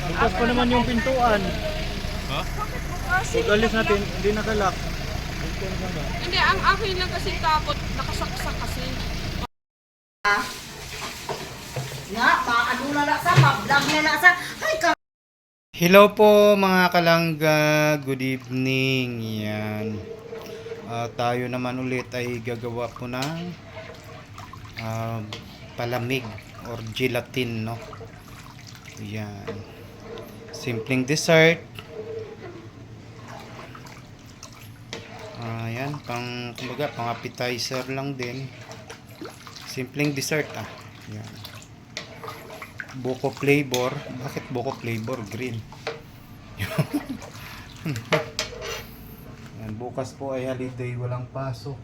Bukas pa naman yung pintuan. Ha? Pag alis natin, hindi nakalak. Hindi, ang akin lang kasi takot, nakasaksak kasi. Nga, maano na na sa, ma-vlog na na sa. Ay, ka. Hello po mga kalangga, good evening. Yan. Tayo naman ulit ay gagawa po ng palamig or gelatin, no? Yan. Simpleng dessert. Yan, kumbaga, pang appetizer lang din. Simpleng dessert Yan. Buko flavor. Bakit buko flavor? Green. Yan, bukas po ay holiday, walang pasok.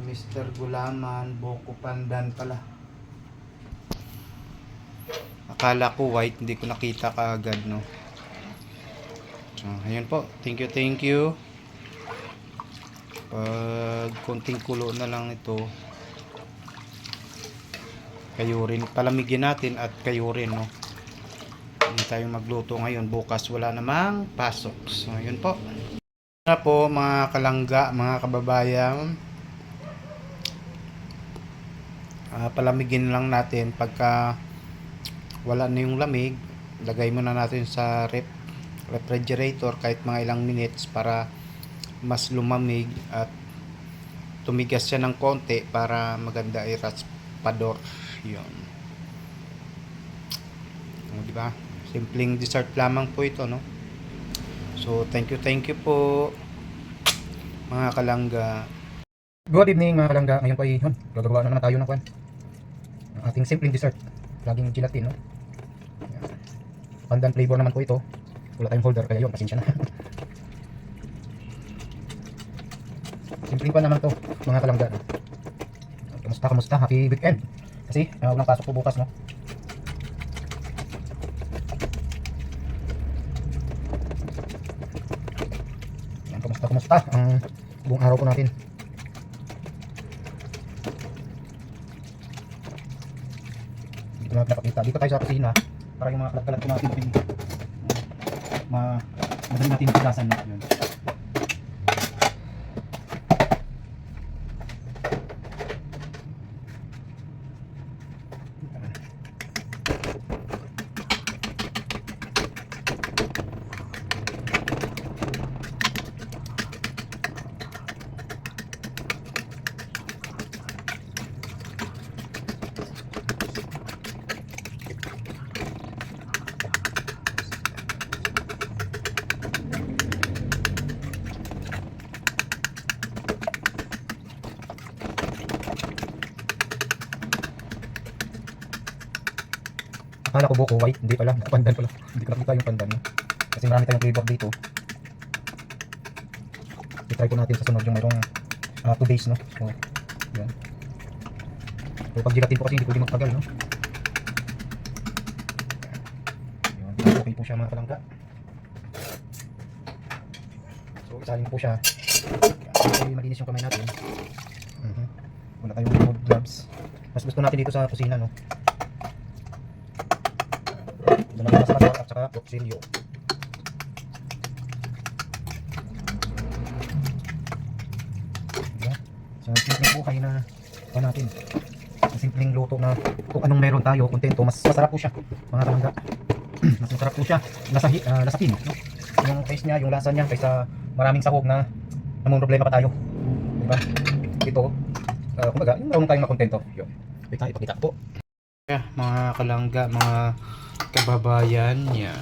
Mr. Gulaman, buko pandan pala. Akala ko white, hindi ko nakita kaagad, no. So, ayun po. Thank you. Pag konting kulo na lang ito, kayo rin palamigin natin at kayo rin, no. Hindi tayo magluto ngayon, bukas wala namang pasok. So ayun po na po mga kalangga, mga kababayan. Palamigin lang natin. Pagka wala na yung lamig, lagay muna natin sa refrigerator kahit mga ilang minutes para mas lumamig at tumigas siya ng konti para maganda ay raspador. Yun. Diba? Simpleng dessert lamang po ito, no? So, thank you po mga kalangga. Good evening mga kalangga. Ngayon po ay gagawa na naman tayo ng ang ating simpleng dessert. Laging gelatin, no? Pandan flavor naman po ito. Wala tayong holder kaya yun, pasensya na. Simpleng pa naman to mga kalangga. Kamusta? Happy weekend. Kasi walang pasok po bukas, no? Yan, kamusta ang buong araw po natin. Dito na napakita. Dito tayo sa kusina para yung mga kalat-kalat po natin madali natin paglasan, no? Yun. Akala ko buko white, hindi pala, pandan pala. Hindi ko nakita yung pandan, no? Kasi marami tayong flavor dito. I-try ko natin sa sunod yung mayroong 2 days, no? So, yan. So, pag gelatin po kasi hindi pwede magtagal, no? Yan. Okay po siya mga kalangga. So, isalin po siya. Yan. Malinis yung kamay natin. Wala tayong gloves. Mas gusto natin dito sa kusina, no? Doon naman sa at saka kutsilyo. Diba? So, simpleng buhay na natin. Simpleng luto na kung anong meron tayo, kontento. Mas masarap po siya, mga kalangga. Mas masarap po siya. Lasahin, no? Yung taste niya, yung lasa niya, kaysa maraming sahog na namang problema pa tayo. Diba? Ito, kumbaga, yung marunong tayong makontento. Yun. Ipakita po. Mga kalangga, mga kababayan, yan.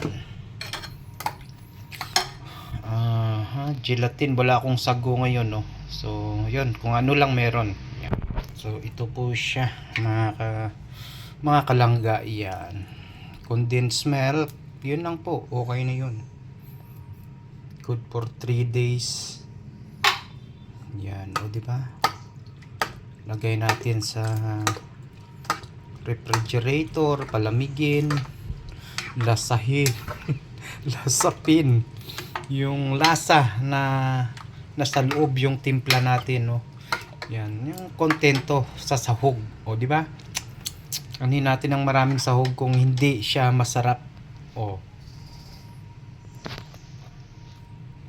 Gelatin, wala akong sago ngayon, no. So, yun, kung ano lang meron. Yan. So, ito po siya, mga kalangga, yan. Condensed milk, yun lang po, okay na yun. Good for 3 days. Yan, o diba? Lagay natin sa refrigerator, palamigin, lasahin, lasapin yung lasa na nasa loob yung timpla natin, no. Yan, yung kontento sa sahog, o di ba? Anin natin ng maraming sahog kung hindi siya masarap. Oh.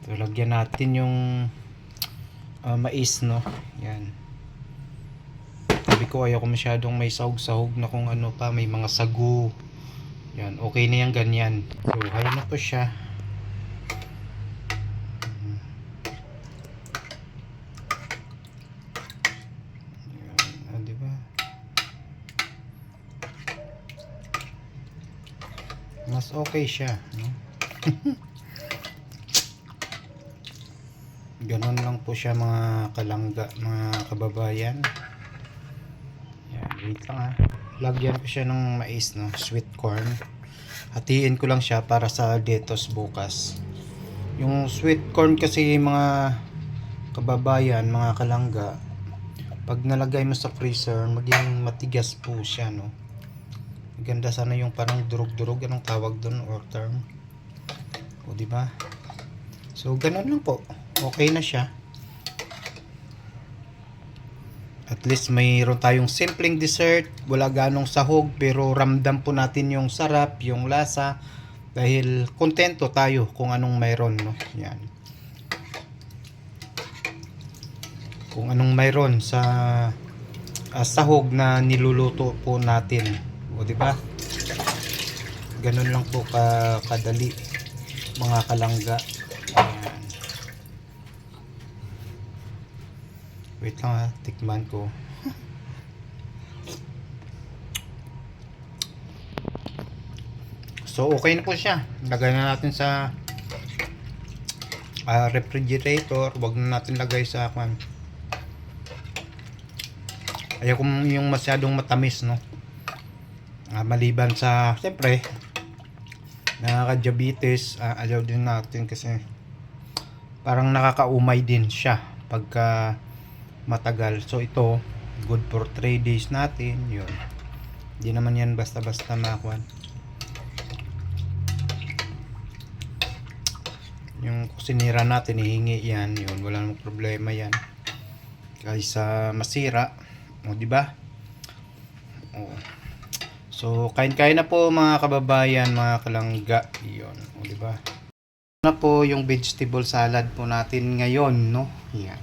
So, lagyan natin yung mais, no? Yan. Sabi ko, ayaw ko masyadong may sahog-sahog na kung ano pa, may mga sagu. Yan, okay na yan ganyan. So, hay na po siya. Yan, diba? Mas okay siya, no? Ganon lang po siya mga kalangga, mga kababayan. Yan, wait lang ha. Lagyan ko siya ng mais, no? Sweet corn. Hatiin ko lang siya para sa detos bukas. Yung sweet corn kasi mga kababayan, mga kalangga, pag nalagay mo sa freezer, maging matigas po siya, no? Maganda sana yung parang durog-durog, anong tawag doon or term. O, diba? So, ganon lang po. Okay na siya. At least mayroon tayong simpleng dessert, wala ganong sahog, pero ramdam po natin yung sarap, yung lasa, dahil kontento tayo kung anong mayroon, no? Yan. Kung anong mayroon sa sahog na niluluto po natin. O, di ba? Ganun lang po kadali, mga kalangga. Ayan. Wait lang ha, tikman ko. So okay na po siya. Lagay na natin sa refrigerator. Wag na natin lagay sa ayaw ko yung masyadong matamis, no? Maliban sa siyempre nakaka-diabetes, ayaw din natin kasi parang nakakaumay din siya pagka matagal. So ito good for 3 days natin, yun. Hindi naman yan basta-basta makuha. Yung kusinira natin ihingi yan, yun, wala namang problema yan kaysa masira, o di ba? So kain-kain na po mga kababayan, mga kalangga, yun, o di ba? Na po yung vegetable salad po natin ngayon, no? Yan.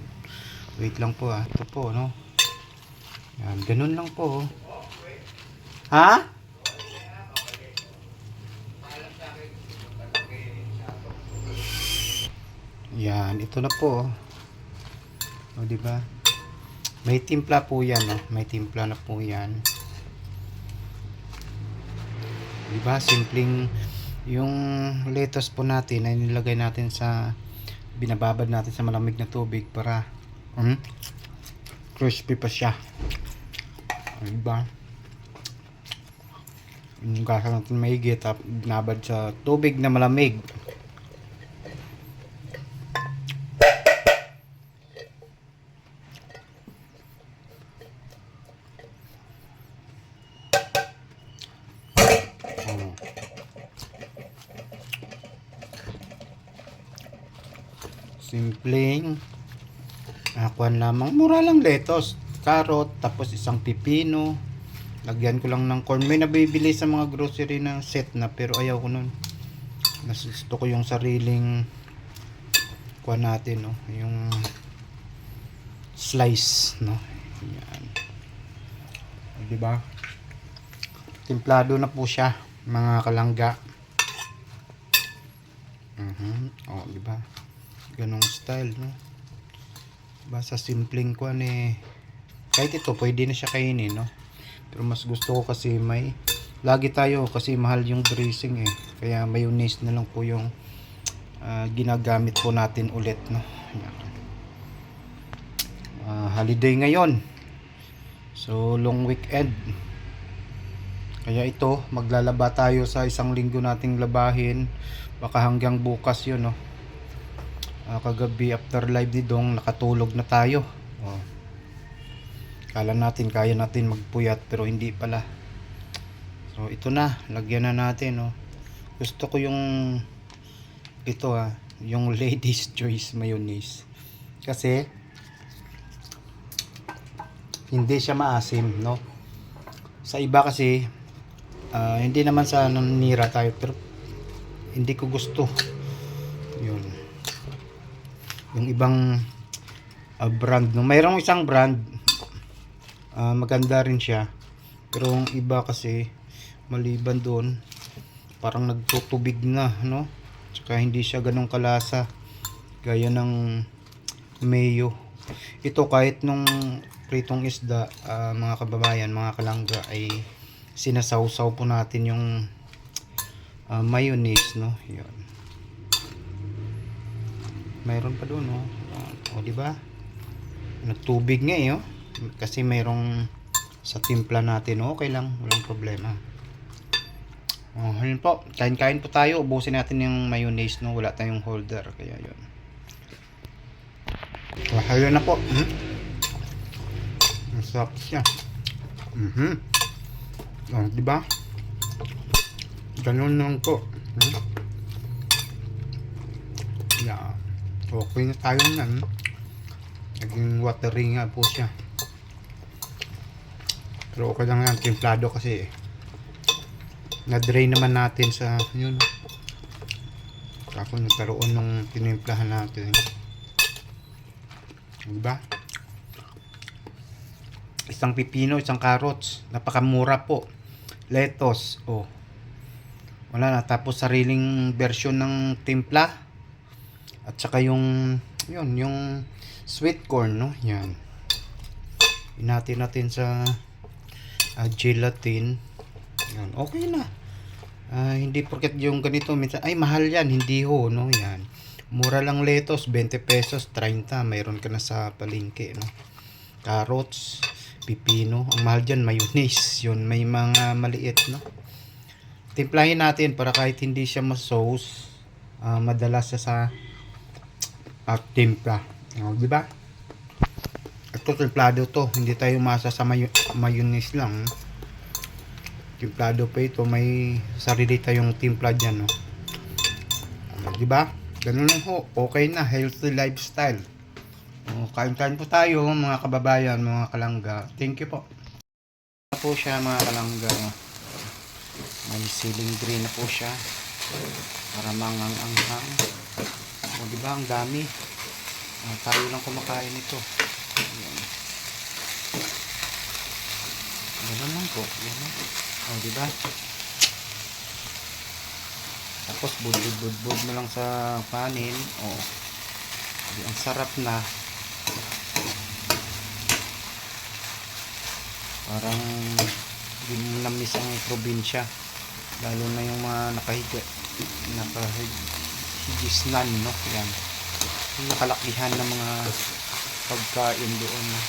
Wait lang po ito po, no? Yan, ganun lang po. Ha? Yan, ito na po. O, di ba? May timpla po yan, no? May timpla na po yan. Di ba? Simpleng yung lettuce po natin ay nilagay natin sa binababad natin sa malamig na tubig para crispy pa siya. Diba? Yung gasa natin maigit at binabad sa tubig na malamig. Simpleng kuhan lamang, mura lang lettuce, carrot, tapos isang pipino. Lagyan ko lang ng corn. May nabibili sa mga grocery na set na, pero ayaw ko nun. Gusto ko yung sariling kuhan natin, no? Yung slice, no? Yan. Diba? Timplado na po siya, mga kalangga. O, diba? Ganong style, no? Basta simpleng kuan kahit ito pwede na siya kainin, no? Pero mas gusto ko kasi may lagi tayo kasi mahal yung dressing kaya mayonnaise na lang po yung ginagamit po natin ulit, no? Holiday ngayon, so long weekend, kaya ito maglalaba tayo sa isang linggo nating labahin, baka hanggang bukas yun, no? Kagabi after live ni Dong nakatulog na tayo. Kala natin kaya natin magpuyat pero hindi pala. So ito na, lagyan na natin, no? Gusto ko yung ito yung Lady's Choice mayonnaise. Kasi hindi siya maasim, no? Sa iba kasi hindi naman sa nanira tayo pero hindi ko gusto. Yun. Yung ibang brand, no. Mayroong isang brand maganda rin siya. Pero yung iba kasi maliban doon parang nagtutubig na, no? Tsaka hindi siya ganun kalasa gaya ng mayo. Ito kahit nung pritong isda, mga kababayan, mga kalangga, ay sinasawsaw po natin yung mayonnaise, no? Yun. Mayroon pa doon, no? O, di ba? Nagtubig nga eh, oh. Kasi mayroong sa timpla natin, okay lang, walang problema. Oh, yun po, kain-kain po tayo. Ubusin natin yung mayonnaise, no? Wala tayong holder, kaya yun. Oh, ayun na po. Masarap siya. Oh, di ba? Ganun lang po. Yeah. Okay na tayo nan. Naging watery nga po siya. Pero okay lang yan, templado kasi na-drain naman natin sa yun. Tapos nagkaroon ng tinimplahan natin. Diba? Isang pipino, isang carrots. Napakamura po. Lettuce. Oh. Wala na. Tapos sariling version ng timpla. At saka yung yun, yung sweet corn, no? Yan. Inati natin sa gelatin. Yan. Okay na. Hindi porket yung ganito minsan, ay mahal yan. Hindi ho, no? Yan. Mura lang lettuce, 20 pesos, 30. Mayroon ka na sa palengke, no? Carrots, pipino. Ang mahal dyan, mayonnaise. Yun, may mga maliit, no? Timplahin natin para kahit hindi siya ma-sauce, madalas siya sa timpla. Di ba? Ito, timplado to. Hindi tayo masa sa mayonnaise lang. Timplado pa ito. May sarili tayong timpla dyan, no? Di ba? Ganun lang ho. Okay na. Healthy lifestyle. Kain-kain po tayo, mga kababayan, mga kalangga. Thank you po. Po siya, mga kalangga. May ceiling green na po siya. Para mangang-anghang. O, diba? Ang dami. Tayo lang kumakain ito. Ganun lang po. Yan. O, diba? Tapos budbud mo lang sa panin. O, ang sarap na. Parang hindi mo na-miss ang probinsya. Lalo na yung mga nakahigisnan, no? Yan. Yung nakalakihan ng mga pagkain doon, no?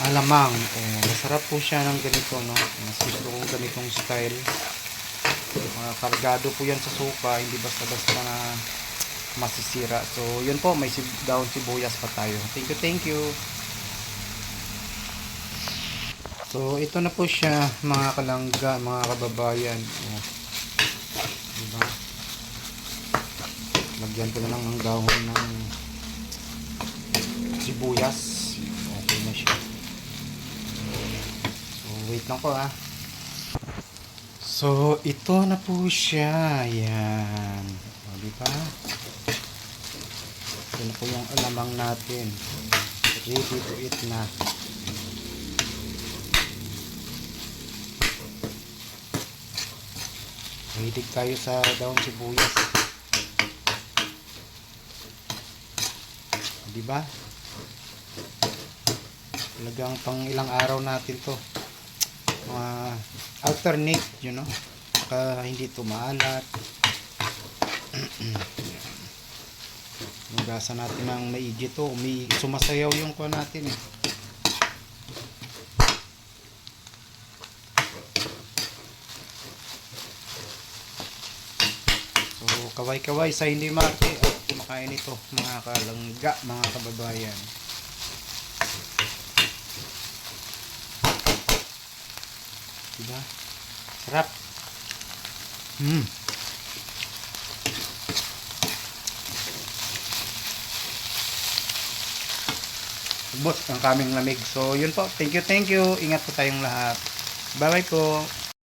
Alamang, masarap po siya ng ganito, no? Mas gusto kong ganitong style. Kargado po yan sa suka, hindi basta-basta na masisira. So, yun po, may daon sibuyas pa tayo. Thank you. So, ito na po siya, mga kalangga, mga kababayan. Diba? Lagyan ko na lang ng dahon ng sibuyas. Okay na siya. So, wait lang po ha. So, ito na po siya. Yan. O, diba? Ito na po yung alamang natin. Ready to eat na. Hilig tayo sa daon sibuyas. Diba? Talagang pang ilang araw natin to. Alternate, you know. Saka hindi to maalat. Nugasan natin ng maigi to. Sumasayaw yung kuha natin eh. Kaway-kaway sa hindi marte at kumakain ito, mga kalangga, mga kababayan. Diba? Sarap. Ubos ang kaming lamig. So, yun po. Thank you. Ingat po tayong lahat. Bye-bye po.